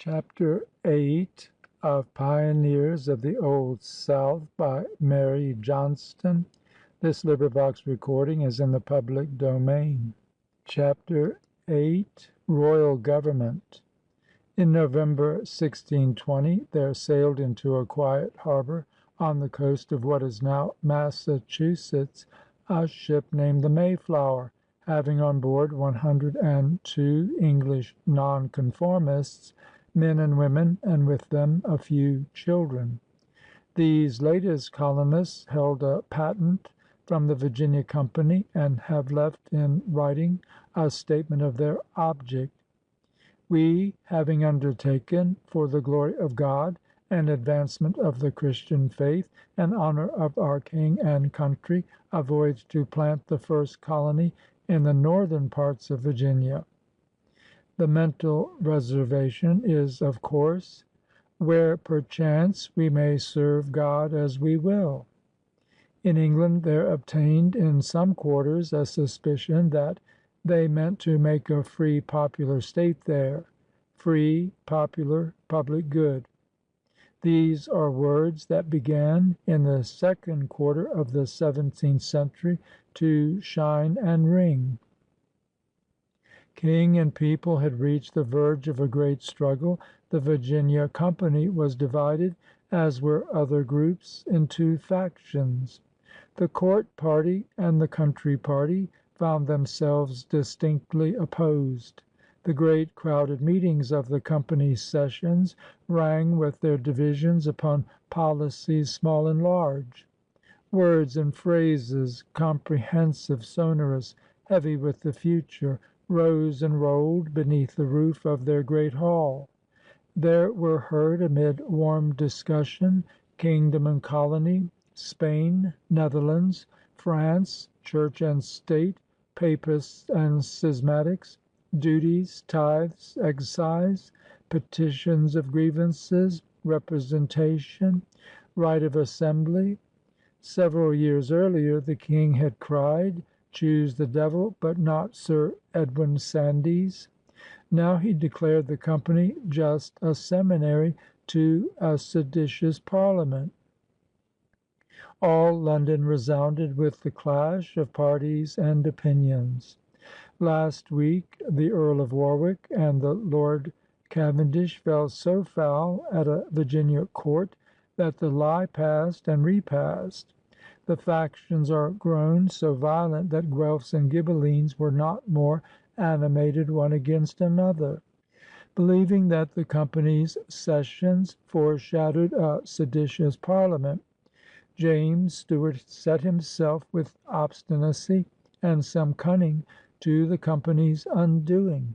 Chapter 8 of Pioneers of the Old South by Mary Johnston. This recording is in the public domain. Chapter 8 Royal Government. In November 1620 there sailed into a quiet harbor on the coast of what is now Massachusetts a ship named the Mayflower, having on board 102 English nonconformists, men and women, and with them a few children. These latest colonists held a patent from the Virginia Company and have left in writing a statement of their object. We, having undertaken, for the glory of God and advancement of the Christian faith and honor of our King and country, a voyage to plant the first colony in the northern parts of Virginia. The mental reservation is, of course, where perchance we may serve God as we will. In England there obtained in some quarters a suspicion that they meant to make a free popular state there. Free, popular, public good. These are words that began in the second quarter of the 17th century to shine and ring. King and people had reached the verge of a great struggle. The Virginia Company was divided, as were other groups, into factions. The court party and the country party found themselves distinctly opposed. The great crowded meetings of the Company's sessions rang with their divisions upon policies small and large. Words and phrases, comprehensive, sonorous, heavy with the future, rose and rolled beneath the roof of their great hall. There were heard, amid warm discussion, kingdom and colony, Spain, Netherlands, France, church and state, papists and schismatics, duties, tithes, excise, petitions of grievances, representation, right of assembly. Several years earlier the King had cried, "Choose the devil, but not Sir Edwin Sandys." Now he declared the Company just a seminary to a seditious Parliament. All London resounded with the clash of parties and opinions. Last week the Earl of Warwick and the Lord Cavendish fell so foul at a Virginia court that the lie passed and repassed. The factions are grown so violent that Guelphs and Ghibellines were not more animated one against another. Believing that the Company's sessions foreshadowed a seditious Parliament, James Stuart set himself with obstinacy and some cunning to the Company's undoing.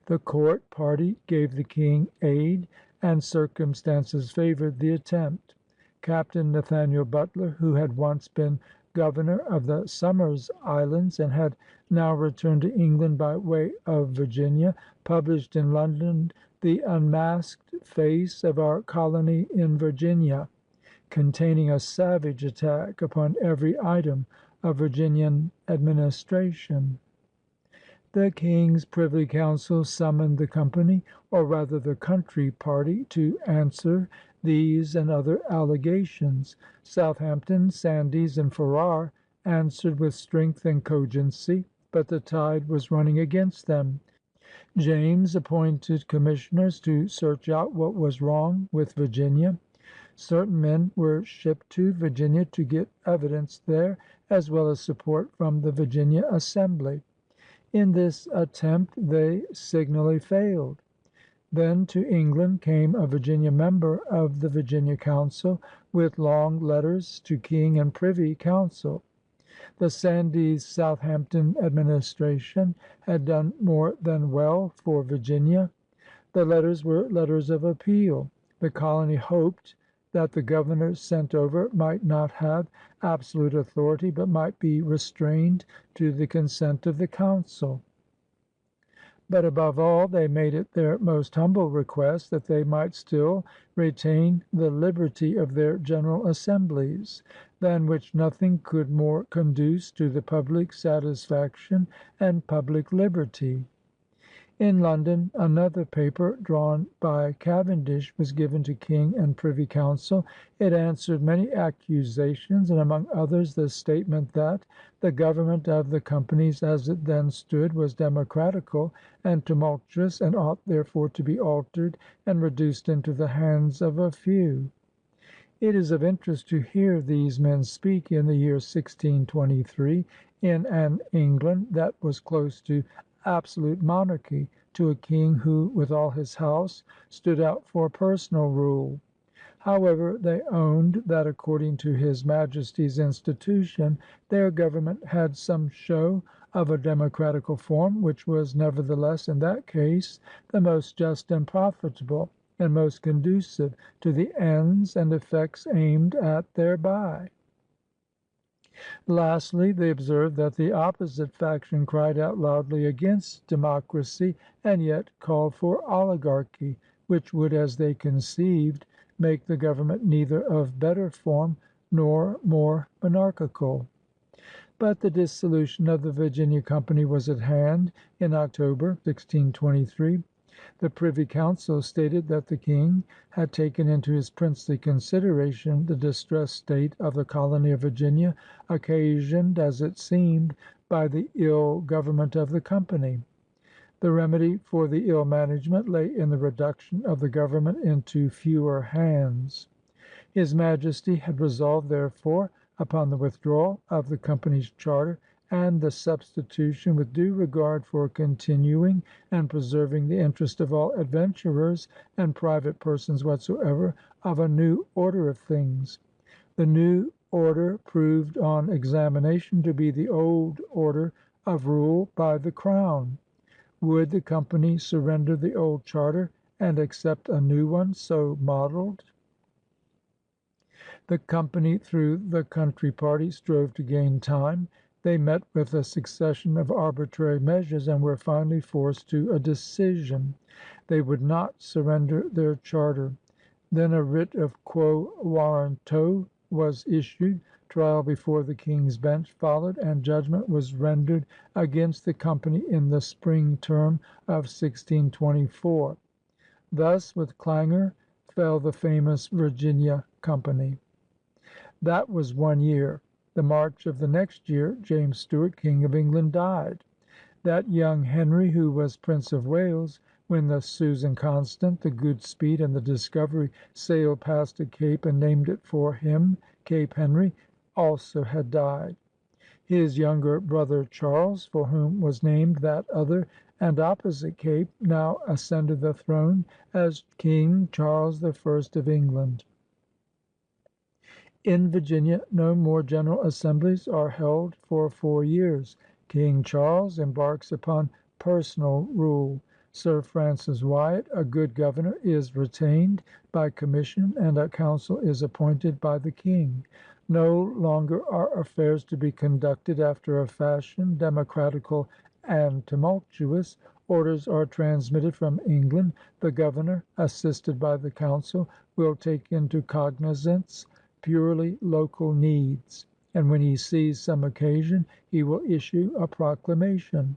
The court party gave the King aid, and circumstances favored the attempt. Captain Nathaniel Butler, who had once been governor of the Somers Islands and had now returned to England by way of Virginia, published in London The Unmasked Face of Our Colony in Virginia, containing a savage attack upon every item of Virginian administration. The King's Privy Council summoned the Company, or rather the country party, to answer these and other allegations. Southampton, Sandys, and Farrar answered with strength and cogency, but the tide was running against them. James appointed commissioners to search out what was wrong with Virginia. Certain men were shipped to Virginia to get evidence there, as well as support from the Virginia Assembly. In this attempt they signally failed. Then to England came a Virginia member of the Virginia Council with long letters to King and Privy Council. The Sandys Southampton administration had done more than well for Virginia. The letters were letters of appeal. The colony hoped that the governor sent over might not have absolute authority, but might be restrained to the consent of the council. But above all, they made it their most humble request that they might still retain the liberty of their general assemblies, than which nothing could more conduce to the public satisfaction and public liberty. In London another paper, drawn by Cavendish, was given to King and Privy Council. It answered many accusations, and among others the statement that "the government of the companies as it then stood was democratical and tumultuous, and ought therefore to be altered and reduced into the hands of a few." It is of interest to hear these men speak in the year 1623, in an England that was close to absolute monarchy, to a king who, with all his house, stood out for personal rule. However, they owned that according to His Majesty's institution their government had some show of a democratical form, which was nevertheless in that case the most just and profitable, and most conducive to the ends and effects aimed at thereby. Lastly, they observed that the opposite faction cried out loudly against democracy, and yet called for oligarchy, which would, as they conceived, make the government neither of better form nor more monarchical. But the dissolution of the Virginia Company was at hand in October, 1623. The Privy Council stated that the King had taken into his princely consideration the distressed state of the colony of Virginia, occasioned, as it seemed, by the ill government of the company. The remedy for the ill management lay in the reduction of the government into fewer hands. His Majesty had resolved, therefore, upon the withdrawal of the company's charter and the substitution, with due regard for continuing and preserving the interest of all adventurers and private persons whatsoever, of a new order of things. The new order proved on examination to be the old order of rule by the Crown. Would the company surrender the old charter and accept a new one so modeled? The company, through the country party, strove to gain time. They met with a succession of arbitrary measures and were finally forced to a decision. They would not surrender their charter. Then a writ of quo warranto was issued. Trial before the King's Bench followed, and judgment was rendered against the company in the spring term of 1624. Thus with clangor fell the famous Virginia Company. That was one year. The March of the next year James Stuart, King of England, died. That young Henry, who was Prince of Wales when the Susan Constant, the Goodspeed, and the Discovery sailed past a cape and named it for him Cape Henry, also had died. His younger brother Charles, for whom was named that other and opposite cape, now ascended the throne as King Charles the First of England. In Virginia no more General Assemblies are held for 4 years. King Charles embarks upon personal rule. Sir Francis Wyatt, a good governor, is retained by commission, and a council is appointed by the King. No longer are affairs to be conducted after a fashion, democratical and tumultuous. Orders are transmitted from England. The governor, assisted by the council, will take into cognizance purely local needs, and when he sees some occasion he will issue a proclamation.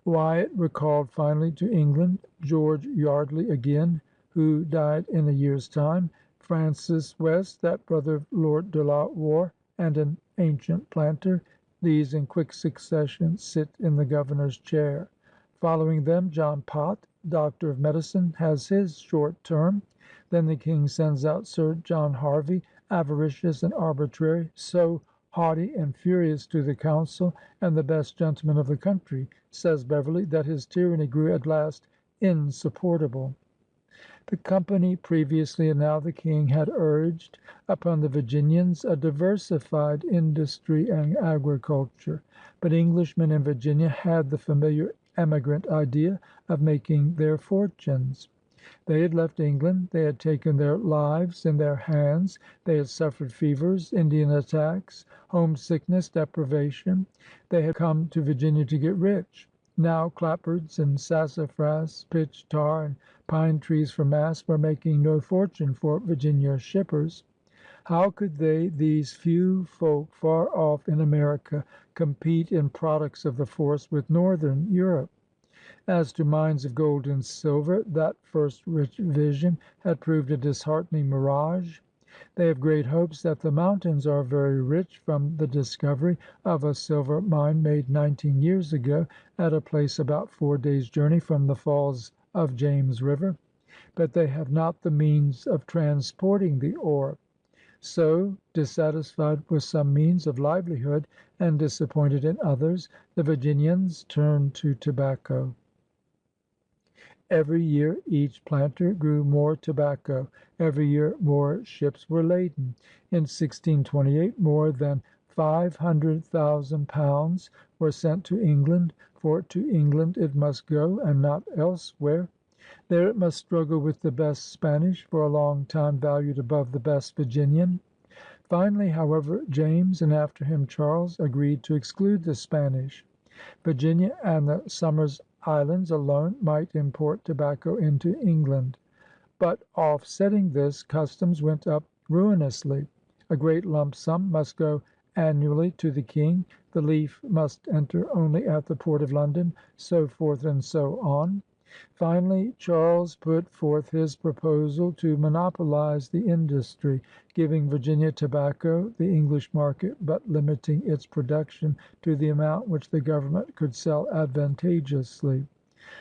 Wyatt recalled finally to England George Yardley again, who died in a year's time, Francis West, that brother of Lord De La Warr and an ancient planter. These in quick succession sit in the governor's chair. Following them, John Pott, doctor of medicine, has his short term. Then the King sends out Sir John Harvey, avaricious and arbitrary, so haughty and furious to the council and the best gentlemen of the country, says Beverley, that his tyranny grew at last insupportable. The company previously, and now the King, had urged upon the Virginians a diversified industry and agriculture. But Englishmen in Virginia had the familiar emigrant idea of making their fortunes. They had left England. They had taken their lives in their hands. They had suffered fevers, Indian attacks, homesickness, deprivation. They had come to Virginia to get rich. Now clapboards and sassafras, pitch, tar, and pine trees for masts were making no fortune for Virginia shippers. How could they, these few folk far off in America, compete in products of the forest with northern Europe? As to mines of gold and silver, that first rich vision had proved a disheartening mirage. They have great hopes that the mountains are very rich, from the discovery of a silver mine made 19 years ago at a place about 4 days' journey from the falls of James River. But they have not the means of transporting the ore. So, dissatisfied with some means of livelihood and disappointed in others, the Virginians turned to tobacco. Every year each planter grew more tobacco. Every year more ships were laden. In 1628 more than 500,000 pounds were sent to England, for to England it must go and not elsewhere. There it must struggle with the best Spanish, for a long time valued above the best Virginian. Finally, however, James, and after him Charles, agreed to exclude the Spanish. Virginia and the Somers Islands alone might import tobacco into England. But offsetting this, customs went up ruinously. A great lump sum must go annually to the King. The leaf must enter only at the port of London, so forth and so on. Finally, Charles put forth his proposal to monopolize the industry, giving Virginia tobacco, the English market, but limiting its production to the amount which the government could sell advantageously.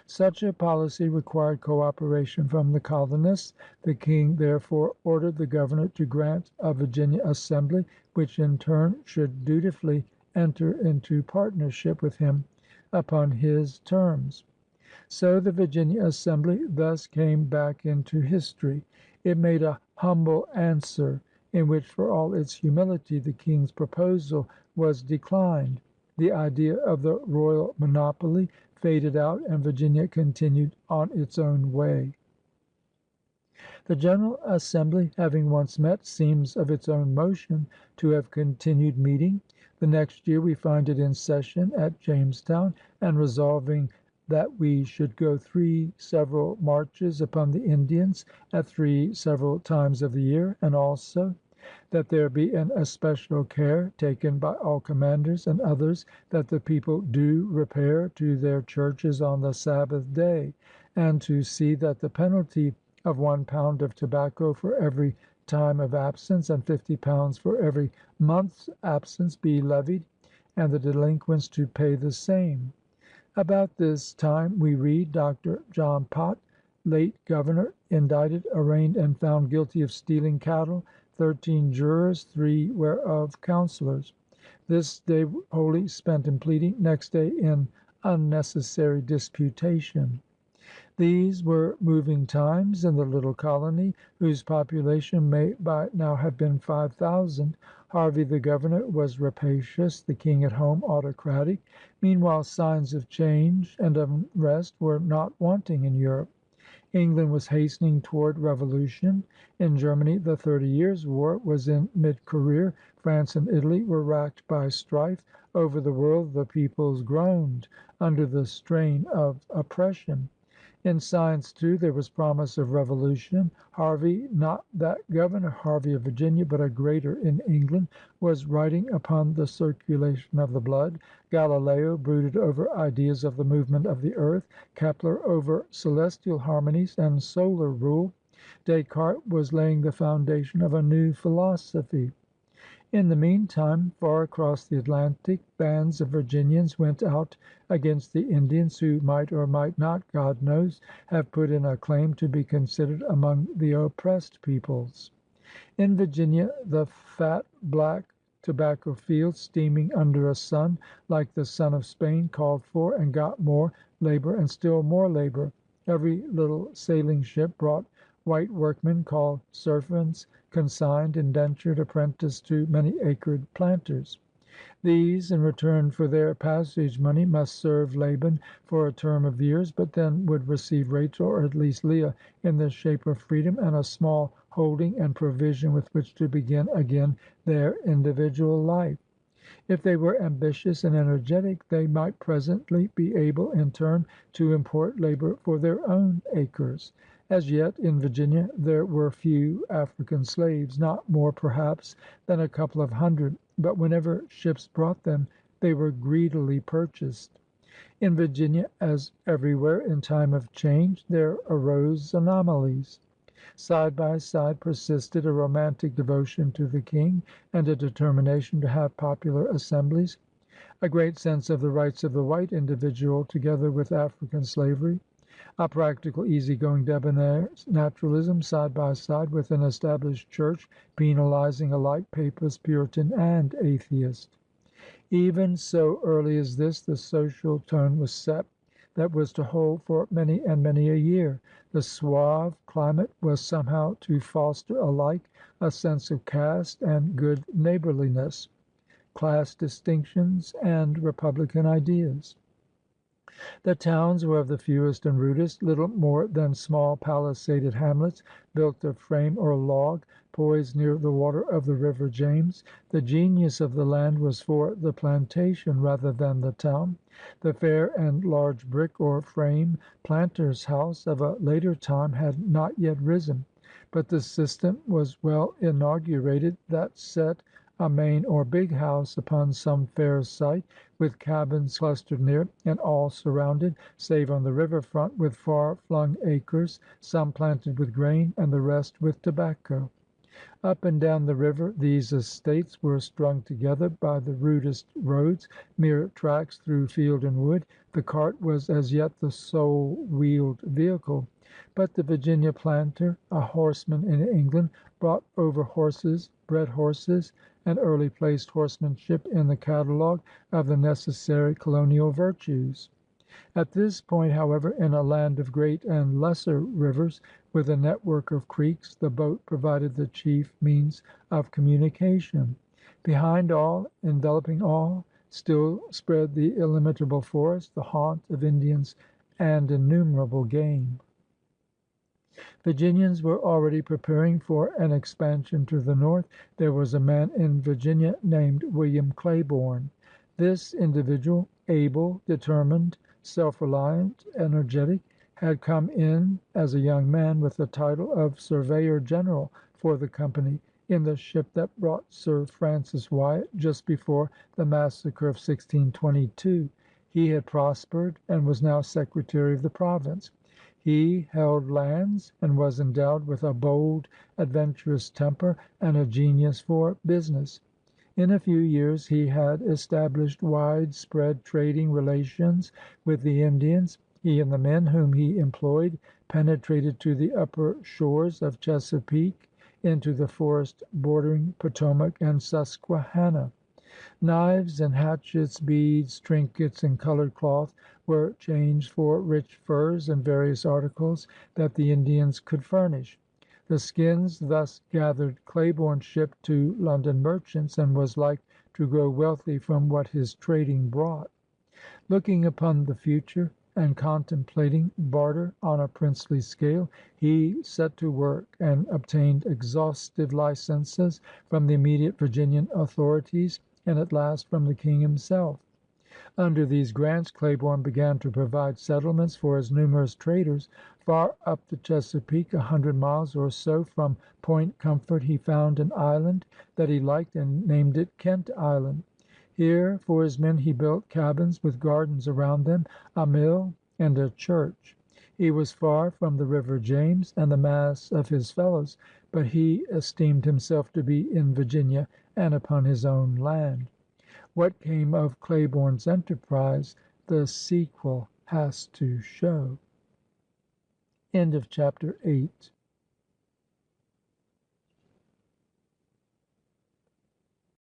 Such a policy required cooperation from the colonists. The King therefore ordered the Governor to grant a Virginia Assembly, which in turn should dutifully enter into partnership with him upon his terms. So the Virginia Assembly thus came back into history. It made a humble answer, in which, for all its humility, the King's proposal was declined. The idea of the royal monopoly faded out, and Virginia continued on its own way. The General Assembly, having once met, seems of its own motion to have continued meeting. The next year we find it in session at Jamestown, and resolving that we should go 3 several marches upon the Indians at 3 several times of the year, and also that there be an especial care taken by all commanders and others that the people do repair to their churches on the Sabbath day, and to see that the penalty of 1 pound of tobacco for every time of absence, and 50 pounds for every month's absence, be levied, and the delinquents to pay the same. About this time we read Dr. John Pott, late governor, indicted, arraigned, and found guilty of stealing cattle, 13 jurors, 3 whereof councilors. This day wholly spent in pleading, next day in unnecessary disputation. These were moving times in the little colony, whose population may by now have been 5,000. Harvey, the governor, was rapacious, the King at home autocratic. Meanwhile signs of change and unrest were not wanting in Europe. England was hastening toward revolution. In Germany the 30 Years' War was in mid-career. France and Italy were racked by strife. Over the world the peoples groaned under the strain of oppression. In science, too, there was promise of revolution. Harvey, not that Governor Harvey of Virginia, but a greater in England, was writing upon the circulation of the blood. Galileo brooded over ideas of the movement of the earth, Kepler over celestial harmonies and solar rule. Descartes was laying the foundation of a new philosophy. In the meantime, far across the Atlantic, bands of Virginians went out against the Indians, who might or might not, God knows, have put in a claim to be considered among the oppressed peoples. In Virginia the fat black tobacco fields, steaming under a sun like the sun of Spain, called for and got more labor and still more labor. Every little sailing ship brought white workmen, called servants, consigned, indentured, apprenticed to many-acred planters. These, in return for their passage money, must serve Laban for a term of years, but then would receive Rachel, or at least Leah, in the shape of freedom and a small holding and provision with which to begin again their individual life. If they were ambitious and energetic, they might presently be able, in turn, to import labor for their own acres. As yet, in Virginia, there were few African slaves, not more, perhaps, than a couple of hundred, but whenever ships brought them, they were greedily purchased. In Virginia, as everywhere in time of change, there arose anomalies. Side by side persisted a romantic devotion to the King and a determination to have popular assemblies, a great sense of the rights of the white individual together with African slavery, a practical, easy-going, debonair naturalism side by side with an established church penalizing alike papist, Puritan, and atheist. Even so early as this, the social tone was set that was to hold for many and many a year. The suave climate was somehow to foster alike a sense of caste and good neighborliness, class distinctions and republican ideas. The towns were of the fewest and rudest, little more than small palisaded hamlets built of frame or log, poised near the water of the river James. The genius of the land was for the plantation rather than the town. The fair and large brick or frame planter's house of a later time had not yet risen, but the system was well inaugurated that set a main or big house upon some fair site, with cabins clustered near, and all surrounded, save on the river front, with far-flung acres, some planted with grain and the rest with tobacco. Up and down the river these estates were strung together by the rudest roads, mere tracks through field and wood. The cart was as yet the sole wheeled vehicle. But the Virginia planter, a horseman in England, brought over horses, bred horses, and early placed horsemanship in the catalogue of the necessary colonial virtues. At this point, however, in a land of great and lesser rivers, with a network of creeks, the boat provided the chief means of communication. Behind all, enveloping all, still spread the illimitable forest, the haunt of Indians and innumerable game. Virginians were already preparing for an expansion to the north. There was a man in Virginia named William Claiborne. This individual, able, determined, self-reliant, energetic, had come in as a young man with the title of Surveyor General for the company in the ship that brought Sir Francis Wyatt just before the massacre of 1622. He had prospered and was now Secretary of the province. He held lands and was endowed with a bold, adventurous temper and a genius for business. In a few years he had established widespread trading relations with the Indians. He and the men whom he employed penetrated to the upper shores of Chesapeake, into the forest bordering Potomac and Susquehanna. Knives and hatchets, beads, trinkets, and colored cloth were changed for rich furs and various articles that the Indians could furnish. The skins thus gathered Claiborne shipped to London merchants and was like to grow wealthy from what his trading brought. Looking upon the future and contemplating barter on a princely scale, he set to work and obtained exhaustive licenses from the immediate Virginian authorities and at last from the King himself. Under these grants Claiborne began to provide settlements for his numerous traders. Far up the Chesapeake, 100 miles or so from Point Comfort, he found an island that he liked and named it Kent Island. Here for his men he built cabins with gardens around them, a mill, and a church. He was far from the river James and the mass of his fellows, but he esteemed himself to be in Virginia and upon his own land. What came of Claiborne's enterprise the sequel has to show. End of chapter 8.